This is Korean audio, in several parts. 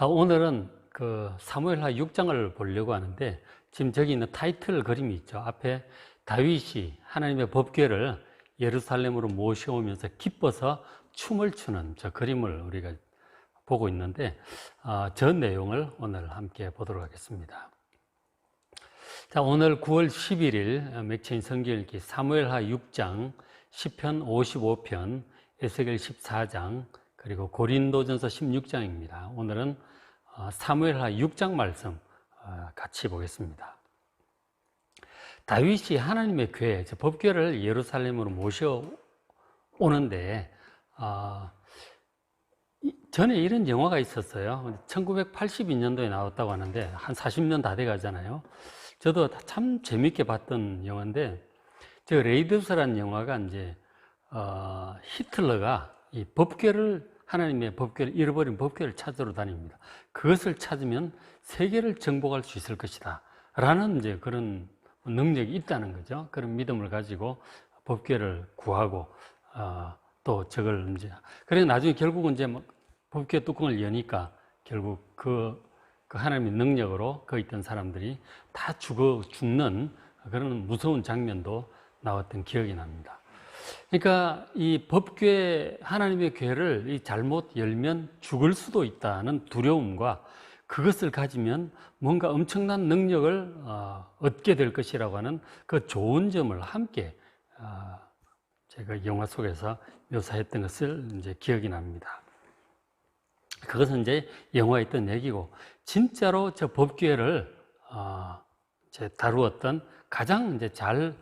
오늘은 그 사무엘하 6장을 보려고 하는데, 지금 저기 있는 타이틀 그림이 있죠. 앞에 다윗이 하나님의 법궤를 예루살렘으로 모셔오면서 기뻐서 춤을 추는 저 그림을 우리가 보고 있는데, 저 내용을 오늘 함께 보도록 하겠습니다. 자, 오늘 9월 11일 맥체인 성경 읽기 사무엘하 6장, 시편 55편, 에스겔 14장, 그리고 고린도전서 16장입니다. 오늘은 사무엘하 6장 말씀 같이 보겠습니다. 다윗이 하나님의 궤, 법궤를 예루살렘으로 모셔오는데, 전에 이런 영화가 있었어요. 1982년도에 나왔다고 하는데 한 40년 다 돼가잖아요. 저도 참 재밌게 봤던 영화인데, 저 레이드스라는 영화가 이제 히틀러가 이 법궤를, 하나님의 법궤를, 잃어버린 법궤를 찾으러 다닙니다. 그것을 찾으면 세계를 정복할 수 있을 것이다 라는 이제 그런 능력이 있다는 거죠. 그런 믿음을 가지고 법궤를 구하고 또 저걸 이제, 그래 나중에 결국은 이제 법궤 뚜껑을 여니까 결국 그 하나님의 능력으로 거기 있던 사람들이 다 죽는 그런 무서운 장면도 나왔던 기억이 납니다. 그러니까 이 법궤, 하나님의 궤를 잘못 열면 죽을 수도 있다는 두려움과 그것을 가지면 뭔가 엄청난 능력을 얻게 될 것이라고 하는 그 좋은 점을 함께 제가 영화 속에서 묘사했던 것을 이제 기억이 납니다. 그것은 이제 영화에 있던 얘기고, 진짜로 저 법궤를 다루었던 가장 이제 잘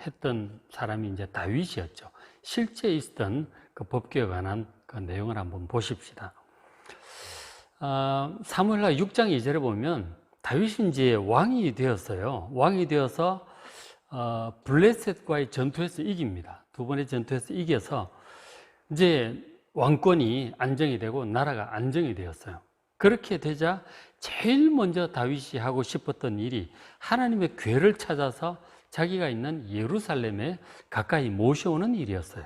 했던 사람이 이제 다윗이었죠. 실제 있었던 그 법궤에 관한 그 내용을 한번 보십시다. 사무엘하 6장 2절에 보면 다윗이 이제 왕이 되었어요. 왕이 되어서 블레셋과의 전투에서 이깁니다. 두 번의 전투에서 이겨서 이제 왕권이 안정이 되고 나라가 안정이 되었어요. 그렇게 되자 제일 먼저 다윗이 하고 싶었던 일이 하나님의 궤를 찾아서 자기가 있는 예루살렘에 가까이 모셔오는 일이었어요.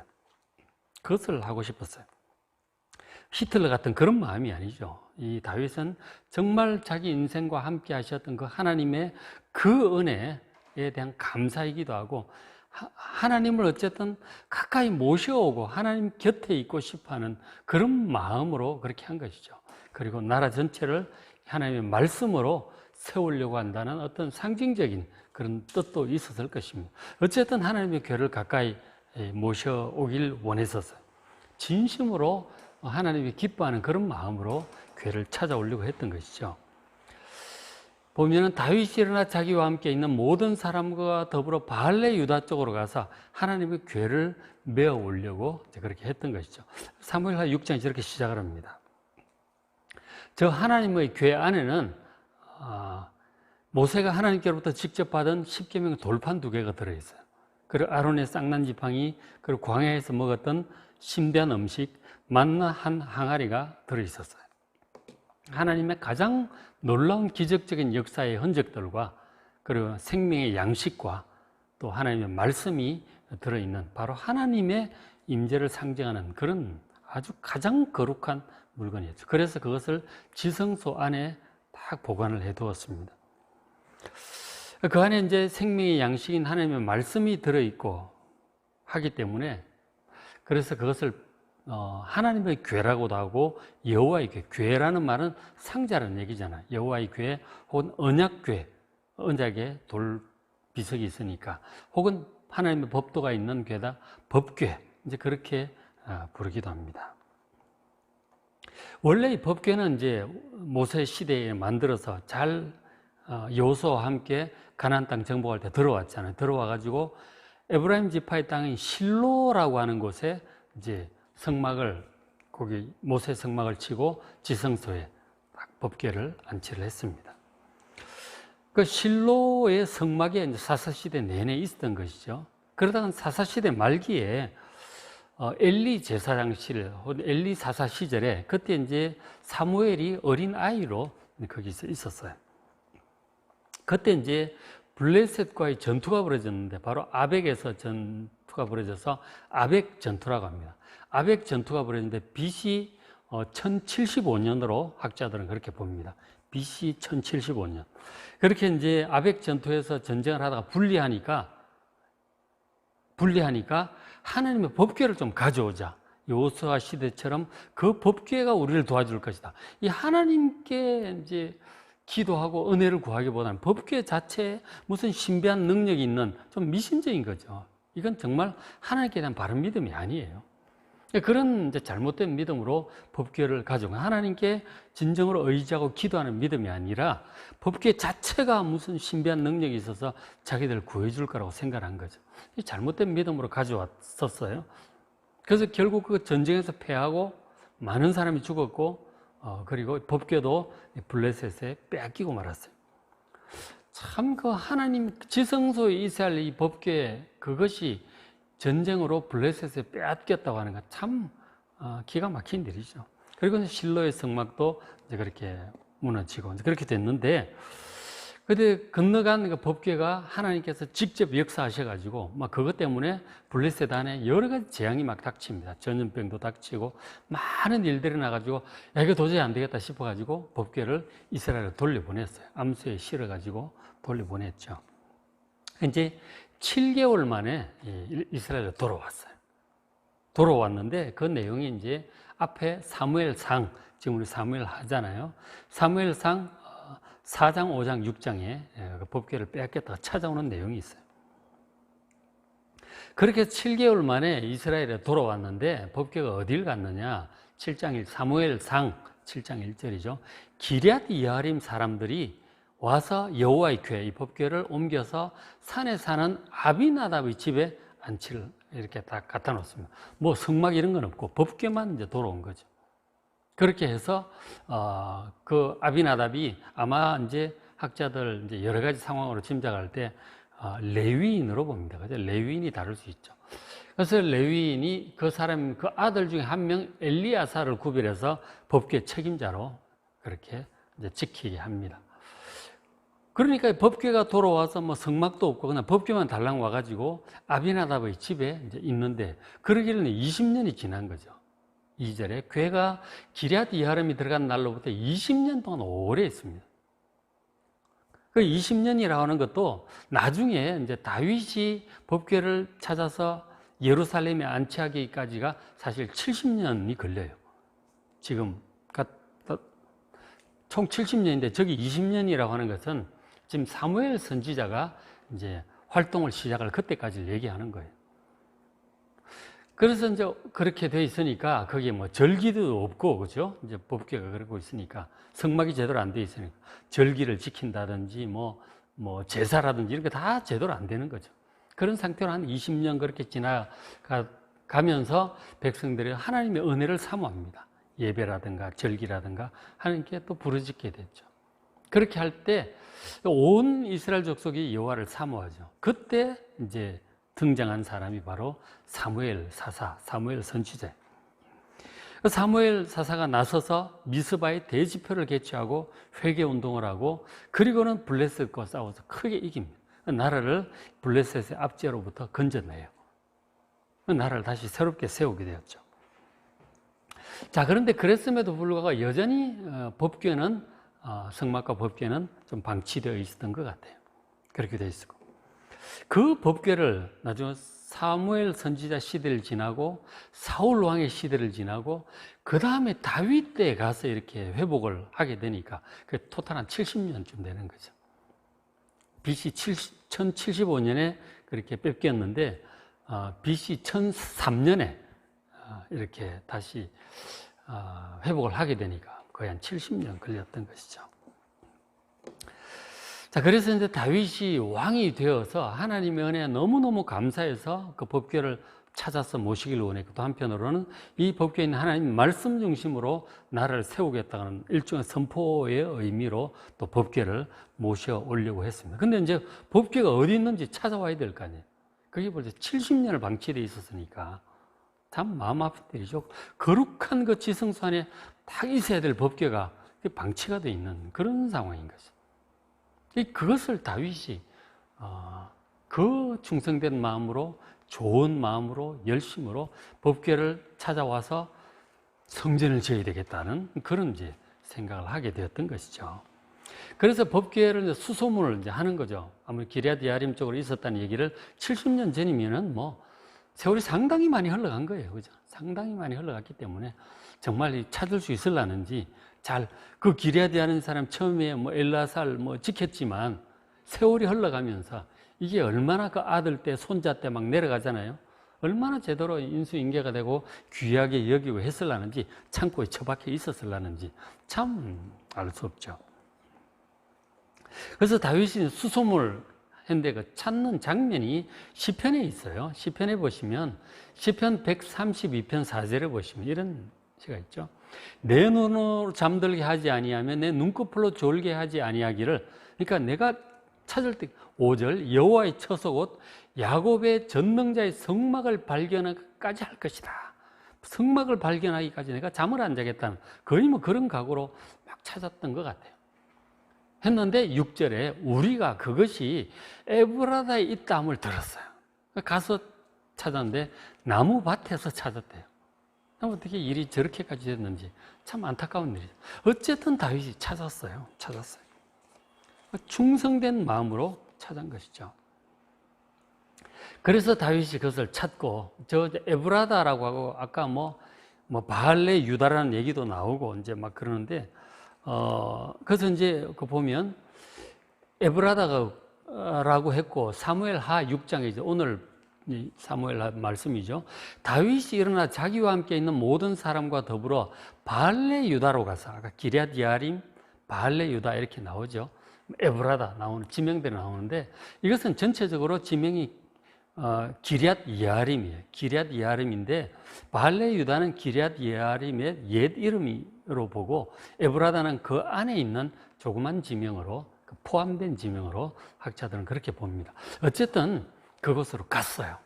그것을 하고 싶었어요. 히틀러 같은 그런 마음이 아니죠. 이 다윗은 정말 자기 인생과 함께 하셨던 그 하나님의 그 은혜에 대한 감사이기도 하고, 하나님을 어쨌든 가까이 모셔오고 하나님 곁에 있고 싶어하는 그런 마음으로 그렇게 한 것이죠. 그리고 나라 전체를 하나님의 말씀으로 세우려고 한다는 어떤 상징적인 그런 뜻도 있었을 것입니다. 어쨌든 하나님의 궤를 가까이 모셔오길 원했었어요. 진심으로 하나님이 기뻐하는 그런 마음으로 궤를 찾아오려고 했던 것이죠. 보면은 다윗이 일어나 자기와 함께 있는 모든 사람과 더불어 바알레 유다 쪽으로 가서 하나님의 궤를 메어 오려고 그렇게 했던 것이죠. 사무엘하 6장이 저렇게 시작을 합니다. 저 하나님의 궤 안에는 모세가 하나님께로부터 직접 받은 십계명 돌판 2개가 들어있어요. 그리고 아론의 쌍난 지팡이, 그리고 광야에서 먹었던 신비한 음식 만나 한 항아리가 들어있었어요. 하나님의 가장 놀라운 기적적인 역사의 흔적들과 그리고 생명의 양식과 또 하나님의 말씀이 들어있는 바로 하나님의 임재를 상징하는 그런 아주 가장 거룩한 물건이었죠. 그래서 그것을 지성소 안에 딱 보관을 해두었습니다. 그 안에 이제 생명의 양식인 하나님의 말씀이 들어있고 하기 때문에, 그래서 그것을 하나님의 궤라고도 하고 여호와의 궤, 궤라는 말은 상자라는 얘기잖아요. 여호와의 궤 혹은 언약궤, 언약에 돌 비석이 있으니까, 혹은 하나님의 법도가 있는 궤다 법궤, 이제 그렇게 부르기도 합니다. 원래 이 법궤는 이제 모세 시대에 만들어서 잘 여호수아와 함께 가나안 땅 정복할 때 들어왔잖아요. 들어와가지고 에브라임 지파의 땅인 실로라고 하는 곳에 이제 성막을, 거기 모세 성막을 치고 지성소에 법궤를 안치를 했습니다. 그 실로의 성막에 이제 사사시대 내내 있었던 것이죠. 그러다가 사사시대 말기에 엘리 제사장실 혹은 엘리 사사 시절에, 그때 이제 사무엘이 어린 아이로 거기서 있었어요. 그때 이제 블레셋과의 전투가 벌어졌는데, 바로 아벡에서 전투가 벌어져서 아벡 전투라고 합니다. 아벡 전투가 벌어졌는데 BC 1075년으로 학자들은 그렇게 봅니다. BC 1075년. 그렇게 이제 아벡 전투에서 전쟁을 하다가 불리하니까 하나님의 법궤를 좀 가져오자. 여호수아 시대처럼 그 법궤가 우리를 도와줄 것이다. 이 하나님께 이제 기도하고 은혜를 구하기보다는 법궤 자체에 무슨 신비한 능력이 있는 좀 미신적인 거죠. 이건 정말 하나님께 대한 바른 믿음이 아니에요. 그런 이제 잘못된 믿음으로 법궤를 가지고 하나님께 진정으로 의지하고 기도하는 믿음이 아니라 법궤 자체가 무슨 신비한 능력이 있어서 자기들을 구해줄 거라고 생각한 거죠. 잘못된 믿음으로 가져왔었어요. 그래서 결국 그 전쟁에서 패하고 많은 사람이 죽었고 그리고 법궤도 블레셋에 빼앗기고 말았어요. 참 그 하나님 지성소의 이스라엘 이 법궤 그것이 전쟁으로 블레셋에 빼앗겼다고 하는 건 참 기가 막힌 일이죠. 그리고 실로의 성막도 이제 그렇게 무너지고 이제 그렇게 됐는데, 근데 건너간 그 법궤가 하나님께서 직접 역사하셔가지고 막 그것 때문에 블레셋 안에 여러 가지 재앙이 막 닥칩니다. 전염병도 닥치고 많은 일들이 나가지고 야 이거 도저히 안 되겠다 싶어가지고 법궤를 이스라엘에 돌려보냈어요. 암소에 실어가지고 돌려보냈죠. 이제 7개월 만에 이스라엘에 돌아왔어요. 돌아왔는데 그 내용이 이제 앞에 사무엘상, 지금 우리 사무엘 하잖아요. 사무엘상 4장, 5장, 6장에 법궤를 빼앗겼다가 찾아오는 내용이 있어요. 그렇게 7개월 만에 이스라엘에 돌아왔는데 법궤가 어딜 갔느냐? 7장 1, 사무엘상 7장 1절이죠. 기럇 여아림 사람들이 와서 여호와의 궤, 이 법궤를 옮겨서 산에 사는 아비나답의 집에 안치를 이렇게 다 갖다 놓습니다. 뭐 성막 이런 건 없고 법궤만 이제 돌아온 거죠. 그렇게 해서 그 아비나답이 아마 이제 학자들 이제 여러 가지 상황으로 짐작할 때 레위인으로 봅니다. 그죠? 레위인이 다룰 수 있죠. 그래서 레위인이 그 사람 그 아들 중에 한 명 엘리야사를 구별해서 법궤 책임자로 그렇게 이제 지키게 합니다. 그러니까 법궤가 돌아와서 뭐 성막도 없고 그냥 법궤만 달랑 와가지고 아비나답의 집에 이제 있는데 그러기는 20년이 지난 거죠. 2절에 궤가 기럇 여아림이 들어간 날로부터 20년 동안 오래 있습니다. 그 20년이라고 하는 것도 나중에 이제 다윗이 법궤를 찾아서 예루살렘에 안치하기까지가 사실 70년이 걸려요. 지금 총 70년인데 저기 20년이라고 하는 것은 지금 사무엘 선지자가 이제 활동을 시작할 그때까지를 얘기하는 거예요. 그래서 이제 그렇게 돼 있으니까 거기에 뭐 절기도 없고, 그죠? 이제 법궤가 그러고 있으니까 성막이 제대로 안 돼 있으니까 절기를 지킨다든지 뭐 제사라든지 이런 게 다 제대로 안 되는 거죠. 그런 상태로 한 20년 그렇게 지나가면서 백성들이 하나님의 은혜를 사모합니다. 예배라든가 절기라든가 하나님께 또 부르짖게 됐죠. 그렇게 할 때 온 이스라엘 족속이 여호와를 사모하죠. 그때 이제 등장한 사람이 바로 사무엘 사사, 사무엘 선지자. 사무엘 사사가 나서서 미스바의 대지표를 개최하고 회개 운동을 하고 그리고는 블레셋과 싸워서 크게 이깁니다. 나라를 블레셋의 압제로부터 건져내요. 나라를 다시 새롭게 세우게 되었죠. 자, 그런데 그랬음에도 불구하고 여전히 법궤는 성막과 법궤는 좀 방치되어 있었던 것 같아요. 그렇게 되어 있었고 그 법궤를 나중에 사무엘 선지자 시대를 지나고 사울 왕의 시대를 지나고 그 다음에 다윗 때에 가서 이렇게 회복을 하게 되니까 그 토탈 한 70년쯤 되는 거죠. BC 1075년에 그렇게 뺏겼는데 BC 1003년에 이렇게 다시 회복을 하게 되니까 거의 한 70년 걸렸던 것이죠. 자, 그래서 이제 다윗이 왕이 되어서 하나님의 은혜에 너무너무 감사해서 그 법궤를 찾아서 모시기를 원했고 또 한편으로는 이 법궤에 있는 하나님 말씀 중심으로 나라를 세우겠다는 일종의 선포의 의미로 또 법궤를 모셔 오려고 했습니다. 근데 이제 법궤가 어디 있는지 찾아와야 될 거 아니에요. 그게 벌써 70년을 방치되어 있었으니까 참 마음 아픈 일이죠. 거룩한 그 지성소 안에 딱 있어야 될 법궤가 방치가 되어 있는 그런 상황인 거죠. 그것을 다윗이 그 충성된 마음으로 좋은 마음으로 열심으로 법궤를 찾아와서 성전을 지어야 되겠다는 그런 이제 생각을 하게 되었던 것이죠. 그래서 법궤를 이제 수소문을 이제 하는 거죠. 아무리 기럇 예아림 쪽으로 있었다는 얘기를 70년 전이면은 뭐 세월이 상당히 많이 흘러간 거예요. 그죠? 상당히 많이 흘러갔기 때문에 정말 찾을 수 있을라는지 잘 그 기럇 하는 사람 처음에 뭐 엘라살 뭐 지켰지만 세월이 흘러가면서 이게 얼마나 그 아들 때 손자 때 막 내려가잖아요. 얼마나 제대로 인수인계가 되고 귀하게 여기고 했을라는지 창고에 처박혀 있었을라는지 참 알 수 없죠. 그래서 다윗이 수소문을 했는데 그 찾는 장면이 시편에 있어요. 시편에 보시면 시편 132편 4절에 보시면 이런 시가 있죠. 내 눈으로 잠들게 하지 아니하며 내 눈꺼풀로 졸게 하지 아니하기를. 그러니까 내가 찾을 때 5절 여호와의 처소곧 야곱의 전능자의 성막을 발견하기까지 할 것이다. 성막을 발견하기까지 내가 잠을 안 자겠다는 거의 뭐 그런 각오로 막 찾았던 것 같아요. 했는데 6절에 우리가 그것이 에브라다에 있다함을 들었어요. 가서 찾았는데 나무 밭에서 찾았대요. 어떻게 일이 저렇게까지 됐는지 참 안타까운 일이죠. 어쨌든 다윗이 찾았어요. 충성된 마음으로 찾은 것이죠. 그래서 다윗이 그것을 찾고 저 에브라다라고 하고 아까 뭐 바알레 유다라는 얘기도 나오고 이제 막 그러는데 그래서 이제 그 보면 에브라다라고 했고 사무엘 하 6장에 이제 오늘 사무엘 하 말씀이죠. 다윗이 일어나 자기와 함께 있는 모든 사람과 더불어 바알레 유다로 가서 아까 기럇 예아림, 바알레 유다 이렇게 나오죠. 에브라다 나오는 지명대로 나오는데 이것은 전체적으로 지명이 기럇 예아림이에요. 기럇 예아림인데 바알레 유다는 기럇 예아림의 옛 이름으로 보고 에브라다는 그 안에 있는 조그만 지명으로 포함된 지명으로 학자들은 그렇게 봅니다. 어쨌든 그곳으로 갔어요.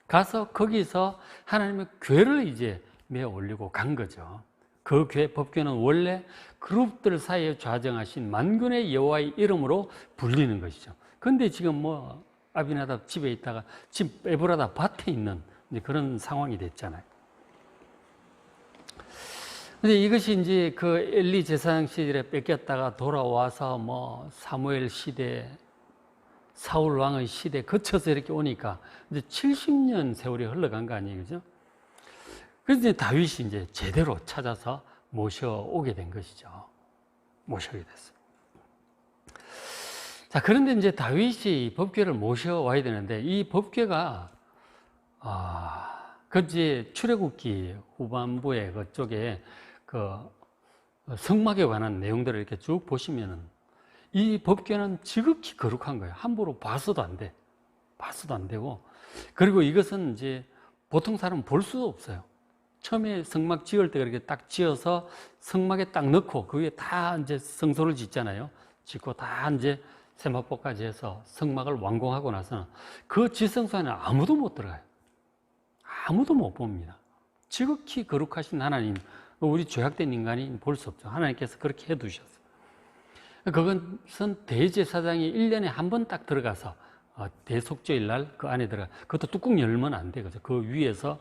가서 거기서 하나님의 궤를 이제 메어 올리고 간 거죠. 그 법궤는 원래 그룹들 사이에 좌정하신 만군의 여호와의 이름으로 불리는 것이죠. 그런데 지금 뭐 아비나답 집에 있다가 지금 에브라다 밭에 있는 그런 상황이 됐잖아요. 근데 이것이 이제 그 엘리 제사장 시절에 뺏겼다가 돌아와서 뭐 사무엘 시대, 사울 왕의 시대 거쳐서 이렇게 오니까 이제 70년 세월이 흘러간 거 아니에요, 그죠? 그래서 이제 다윗이 이제 제대로 찾아서 모셔오게 된 것이죠. 모셔오게 됐어요. 자, 그런데 이제 다윗이 법궤를 모셔와야 되는데 이 법궤가 그 이제 출애굽기 후반부에 그쪽에 그 성막에 관한 내용들을 이렇게 쭉 보시면은 이 법궤는 지극히 거룩한 거예요. 함부로 봐서도 안 돼. 봐서도 안 되고. 그리고 이것은 이제 보통 사람은 볼 수도 없어요. 처음에 성막 지을 때 그렇게 딱 지어서 성막에 딱 넣고 그 위에 다 이제 성소를 짓잖아요. 짓고 다 이제 세마포까지 해서 성막을 완공하고 나서는 그 지성소 안에 아무도 못 들어가요. 아무도 못 봅니다. 지극히 거룩하신 하나님, 우리 죄악된 인간이 볼 수 없죠. 하나님께서 그렇게 해두셨어요. 그것은 대제사장이 1년에 한 번 딱 들어가서 대속죄일 날 그 안에 들어가. 그것도 뚜껑 열면 안 되거든요. 그 위에서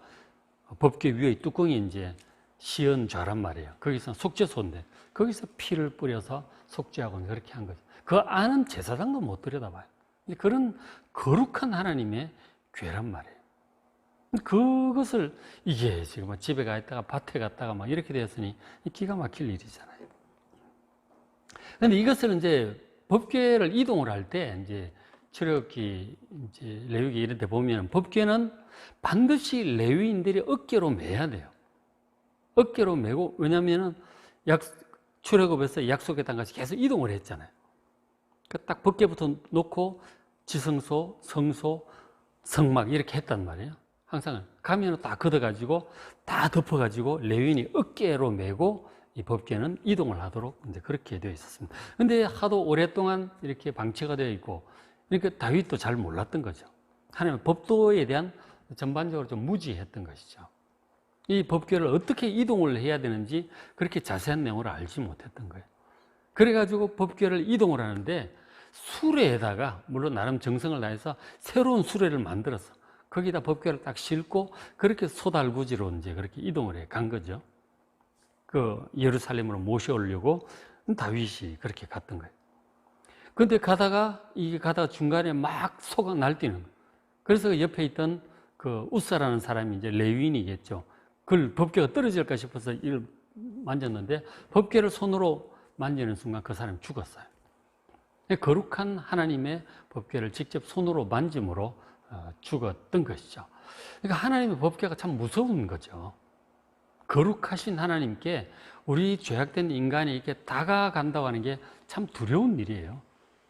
법궤 위에 뚜껑이 이제 시연좌란 말이에요. 거기서 속죄소인데 거기서 피를 뿌려서 속죄하고 그렇게 한 거죠. 그 안은 제사장도 못 들여다봐요. 그런 거룩한 하나님의 궤란 말이에요. 그것을 이게 지금 집에 가 있다가 밭에 갔다가 막 이렇게 되었으니 기가 막힐 일이잖아요. 그런데 이것을 이제 법궤를 이동을 할 때 이제 출애굽기 이제 레위기 이런 데 보면 법궤는 반드시 레위인들이 어깨로 매야 돼요. 어깨로 메고 왜냐하면은 출애굽에서 약속의 땅까지 계속 이동을 했잖아요. 딱 법궤부터 놓고 지성소, 성소, 성막 이렇게 했단 말이에요. 항상 가면을 다 걷어가지고 다 덮어가지고 레위인이 어깨로 메고 이 법궤는 이동을 하도록 이제 그렇게 되어 있었습니다. 근데 하도 오랫동안 이렇게 방치가 되어 있고 그러니까 다윗도 잘 몰랐던 거죠. 하나님의 법도에 대한 전반적으로 좀 무지했던 것이죠. 이 법궤를 어떻게 이동을 해야 되는지 그렇게 자세한 내용을 알지 못했던 거예요. 그래가지고 법궤를 이동을 하는데 수레에다가 물론 나름 정성을 다해서 새로운 수레를 만들어서 거기다 법궤를 딱 싣고 그렇게 소달구지로 이제 그렇게 이동을 해 간 거죠. 그 예루살렘으로 모셔오려고 다윗이 그렇게 갔던 거예요. 그런데 가다가 중간에 막 소가 날뛰는 거예요. 그래서 그 옆에 있던 그 웃사라는 사람이 이제 레위인이겠죠. 그걸 법궤가 떨어질까 싶어서 이를 만졌는데 법궤를 손으로 만지는 순간 그 사람이 죽었어요. 거룩한 하나님의 법궤를 직접 손으로 만짐으로 죽었던 것이죠. 그러니까 하나님의 법궤가 참 무서운 거죠. 거룩하신 하나님께 우리 죄악된 인간이 이렇게 다가간다고 하는 게 참 두려운 일이에요.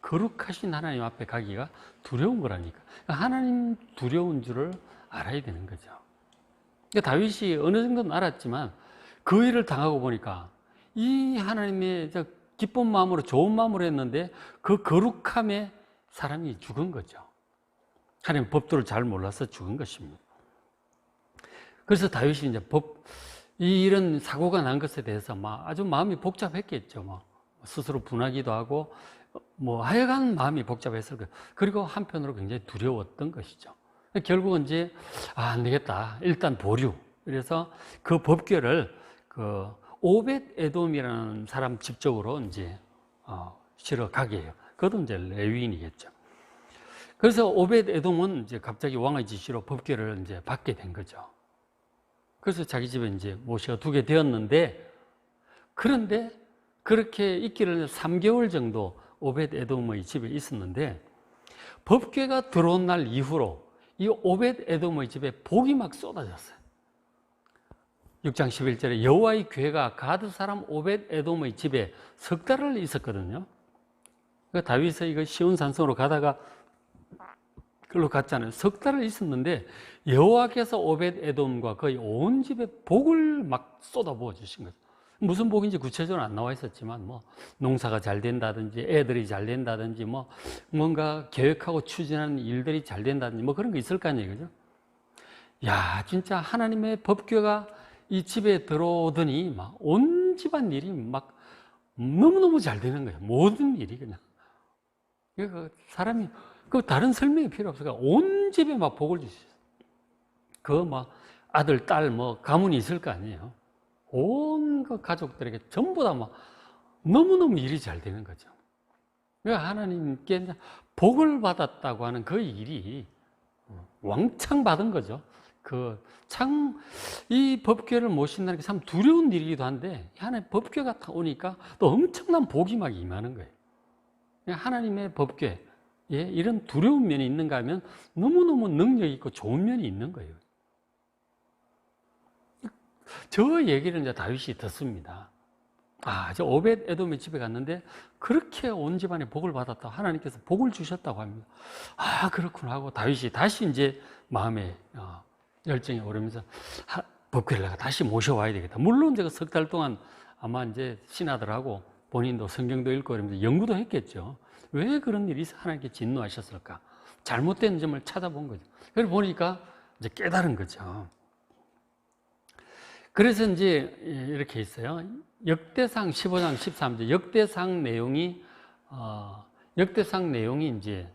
거룩하신 하나님 앞에 가기가 두려운 거라니까. 하나님 두려운 줄을 알아야 되는 거죠. 그러니까 다윗이 어느 정도는 알았지만 그 일을 당하고 보니까 이 하나님의 기쁜 마음으로 좋은 마음으로 했는데 그 거룩함에 사람이 죽은 거죠. 하나님 법도를 잘 몰라서 죽은 것입니다. 그래서 다윗이 이제 이런 사고가 난 것에 대해서 아주 마음이 복잡했겠죠. 스스로 분하기도 하고 하여간 마음이 복잡했을 거예요. 그리고 한편으로 굉장히 두려웠던 것이죠. 결국은 이제 안 되겠다. 일단 보류. 그래서 그 법궤를 그 오벳 에돔이라는 사람 집 쪽으로 이제 실어 가게 해요. 그것도 이제 레위인이겠죠. 그래서 오벳 에돔은 이제 갑자기 왕의 지시로 법궤를 이제 받게 된 거죠. 그래서 자기 집에 이제 모셔두게 되었는데, 그런데 그렇게 있기를 3개월 정도 오벳 에돔의 집에 있었는데, 법궤가 들어온 날 이후로 이 오벳 에돔의 집에 복이 막 쏟아졌어요. 6장 11절에 여호와의 괴가 가드 사람 오벳 에돔의 집에 석 달을 있었거든요. 그러니까 다윗이 이거 시온 산성으로 가다가 그걸로 갔잖아요. 석 달을 있었는데 여호와께서 오벳 에돔과 거의 온 집에 복을 막 쏟아부어 주신 거죠. 무슨 복인지 구체적으로 안 나와 있었지만 농사가 잘 된다든지 애들이 잘 된다든지 뭔가 계획하고 추진하는 일들이 잘 된다든지 그런 거 있을 거 아니에요. 그죠? 야, 진짜 하나님의 법궤가 이 집에 들어오더니 온 집안 일이 너무너무 잘 되는 거예요. 모든 일이 그냥. 그러니까 사람이 다른 설명이 필요 없어요. 온 집에 복을 주셨어요. 아들, 딸, 가문이 있을 거 아니에요. 온 그 가족들에게 전부 다 너무너무 일이 잘 되는 거죠. 그러니까 하나님께 복을 받았다고 하는 그 일이 왕창 받은 거죠. 이 법궤를 모신다는 게 참 두려운 일이기도 한데, 하나님의 법궤가 오니까 또 엄청난 복이 막 임하는 거예요. 하나님의 법궤, 이런 두려운 면이 있는가 하면 너무너무 능력 있고 좋은 면이 있는 거예요. 저 얘기를 이제 다윗이 듣습니다. 저 오벳 에돔의 집에 갔는데 그렇게 온 집안에 복을 받았다. 하나님께서 복을 주셨다고 합니다. 그렇구나 하고 다윗이 다시 이제 마음에 열정이 오르면서 법궤를 내가 다시 모셔와야 되겠다. 물론 제가 석 달 동안 아마 이제 신하들하고 본인도 성경도 읽고 이러면서 연구도 했겠죠. 왜 그런 일이 하나님께 진노하셨을까? 잘못된 점을 찾아본 거죠. 그걸 보니까 이제 깨달은 거죠. 그래서 이제 이렇게 있어요. 역대상 15장 13절. 역대상 내용이 이제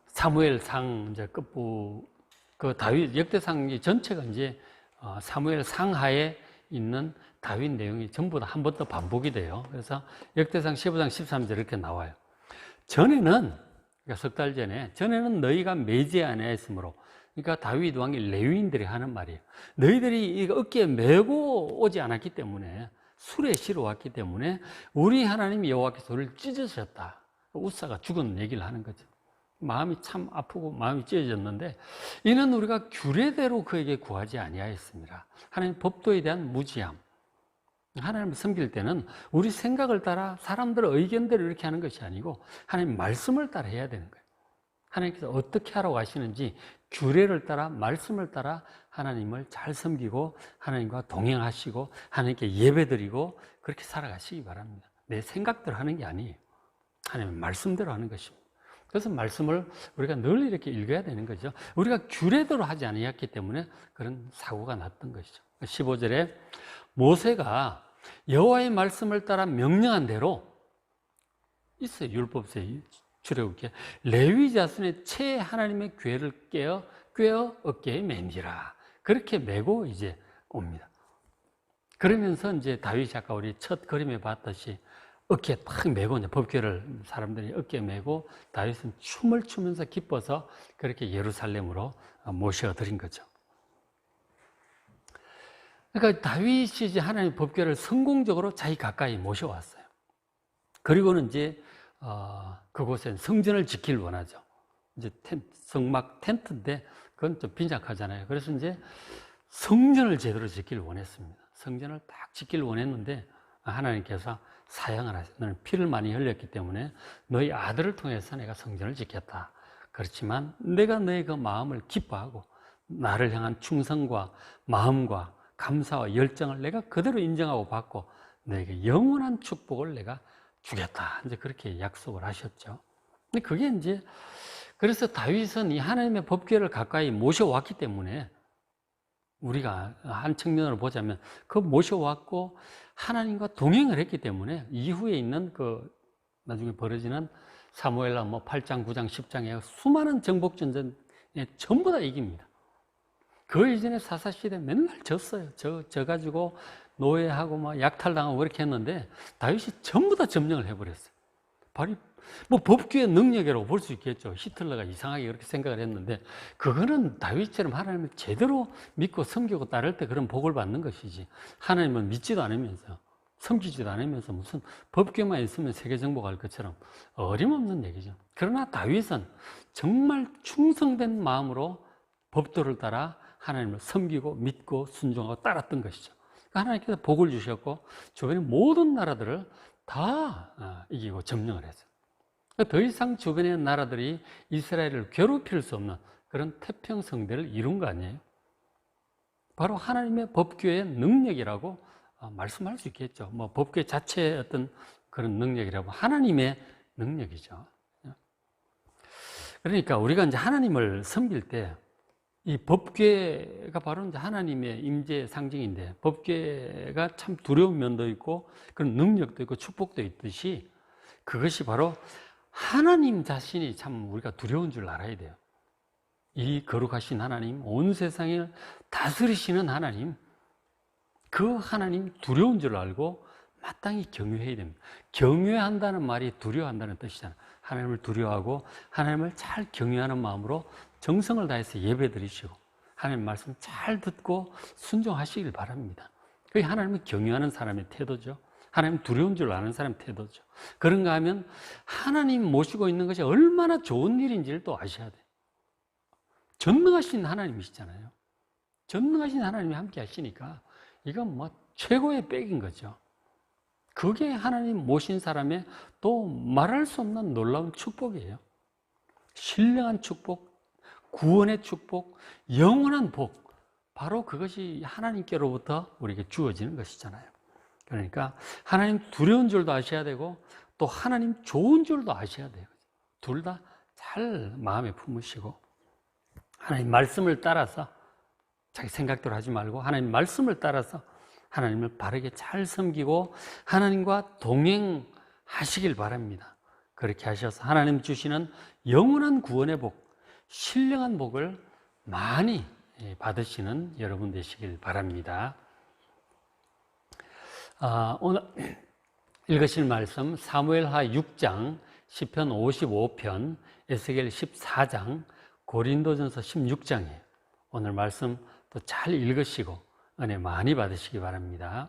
사무엘상 이제 끝부 다윗 역대상 전체가 이제 사무엘상 하에 있는 다윗 내용이 전부 다 한 번 더 반복이 돼요. 그래서 역대상 15장 13절 이렇게 나와요. 그러니까 석 달 전에는 너희가 매제 아니하였으므로, 그러니까 다윗 왕이 레위인들이 하는 말이에요. 너희들이 어깨에 메고 오지 않았기 때문에, 술에 실어 왔기 때문에 우리 하나님 여호와께서 우리를 찢으셨다. 웃사가 죽은 얘기를 하는 거죠. 마음이 참 아프고 마음이 찢어졌는데, 이는 우리가 규례대로 그에게 구하지 아니하였습니다. 하나님 법도에 대한 무지함. 하나님을 섬길 때는 우리 생각을 따라 사람들의 의견대로 이렇게 하는 것이 아니고 하나님 말씀을 따라 해야 되는 거예요. 하나님께서 어떻게 하라고 하시는지 규례를 따라, 말씀을 따라 하나님을 잘 섬기고 하나님과 동행하시고 하나님께 예배드리고 그렇게 살아가시기 바랍니다. 내 생각대로 하는 게 아니에요. 하나님의 말씀대로 하는 것입니다. 그래서 말씀을 우리가 늘 이렇게 읽어야 되는 거죠. 우리가 규례대로 하지 아니했기 때문에 그런 사고가 났던 것이죠. 15절에 모세가 여호와의 말씀을 따라 명령한 대로 있어요. 율법서에 출애굽기에 레위 자손의 채 하나님의 궤를 꿰어 어깨에 맨지라. 그렇게 메고 이제 옵니다. 그러면서 이제 다윗이 아까 우리 첫 그림에 봤듯이 어깨에 탁 메고, 이제 법궤를 사람들이 어깨에 메고 다윗은 춤을 추면서 기뻐서 그렇게 예루살렘으로 모셔드린 거죠. 그러니까 다윗이 이제 하나님의 법궤를 성공적으로 자기 가까이 모셔왔어요. 그리고는 이제 그곳엔 성전을 지키길 원하죠. 이제 성막 텐트인데 그건 좀 빈약하잖아요. 그래서 이제 성전을 제대로 지키길 원했습니다. 성전을 딱 지키길 원했는데 하나님께서 사양을 하세요. 너는 피를 많이 흘렸기 때문에 너희 아들을 통해서 내가 성전을 지켰다. 그렇지만 내가 너의 그 마음을 기뻐하고 나를 향한 충성과 마음과 감사와 열정을 내가 그대로 인정하고 받고 너에게 영원한 축복을 내가 주겠다. 이제 그렇게 약속을 하셨죠. 근데 그게 이제 그래서 다윗은 이 하나님의 법궤를 가까이 모셔왔기 때문에 우리가 한 측면으로 보자면 그 모셔왔고 하나님과 동행을 했기 때문에 이후에 있는 그 나중에 벌어지는 사무엘하 8장, 9장, 10장에 수많은 정복전쟁에 전부 다 이깁니다. 그 이전에 사사시대 맨날 졌어요. 져 가지고 노예하고 막 약탈당하고 그렇게 했는데 다윗이 전부 다 점령을 해버렸어요. 바로 법궤의 능력이라고 볼 수 있겠죠. 히틀러가 이상하게 그렇게 생각을 했는데 그거는 다윗처럼 하나님을 제대로 믿고 섬기고 따를 때 그런 복을 받는 것이지, 하나님을 믿지도 않으면서 섬기지도 않으면서 무슨 법궤만 있으면 세계 정복할 것처럼 어림없는 얘기죠. 그러나 다윗은 정말 충성된 마음으로 법도를 따라 하나님을 섬기고 믿고 순종하고 따랐던 것이죠. 하나님께서 복을 주셨고 주변의 모든 나라들을 다 이기고 점령을 했어요. 더 이상 주변의 나라들이 이스라엘을 괴롭힐 수 없는 그런 태평성대를 이룬 거 아니에요? 바로 하나님의 법궤의 능력이라고 말씀할 수 있겠죠. 법궤 자체의 어떤 그런 능력이라고, 하나님의 능력이죠. 그러니까 우리가 이제 하나님을 섬길 때 이 법궤가 바로 이제 하나님의 임재 상징인데, 법궤가 참 두려운 면도 있고 그런 능력도 있고 축복도 있듯이 그것이 바로 하나님 자신이 참 우리가 두려운 줄 알아야 돼요. 이 거룩하신 하나님, 온 세상을 다스리시는 하나님, 그 하나님 두려운 줄 알고 마땅히 경외해야 됩니다. 경외한다는 말이 두려워한다는 뜻이잖아요. 하나님을 두려워하고 하나님을 잘 경외하는 마음으로 정성을 다해서 예배드리시고 하나님 말씀 잘 듣고 순종하시길 바랍니다. 그게 하나님을 경외하는 사람의 태도죠. 하나님 두려운 줄 아는 사람의 태도죠. 그런가 하면 하나님 모시고 있는 것이 얼마나 좋은 일인지를 또 아셔야 돼요. 전능하신 하나님이시잖아요. 전능하신 하나님이 함께 하시니까 이건 최고의 백인 거죠. 그게 하나님 모신 사람의 또 말할 수 없는 놀라운 축복이에요. 신령한 축복, 구원의 축복, 영원한 복, 바로 그것이 하나님께로부터 우리에게 주어지는 것이잖아요. 그러니까 하나님 두려운 줄도 아셔야 되고 또 하나님 좋은 줄도 아셔야 돼요. 둘 다 잘 마음에 품으시고 하나님 말씀을 따라서 자기 생각대로 하지 말고 하나님 말씀을 따라서 하나님을 바르게 잘 섬기고 하나님과 동행하시길 바랍니다. 그렇게 하셔서 하나님 주시는 영원한 구원의 복, 신령한 복을 많이 받으시는 여러분 되시길 바랍니다. 오늘 읽으실 말씀 사무엘하 6장, 시편 55편, 에스겔 14장, 고린도전서 16장이에요. 오늘 말씀 또 잘 읽으시고 은혜 많이 받으시기 바랍니다.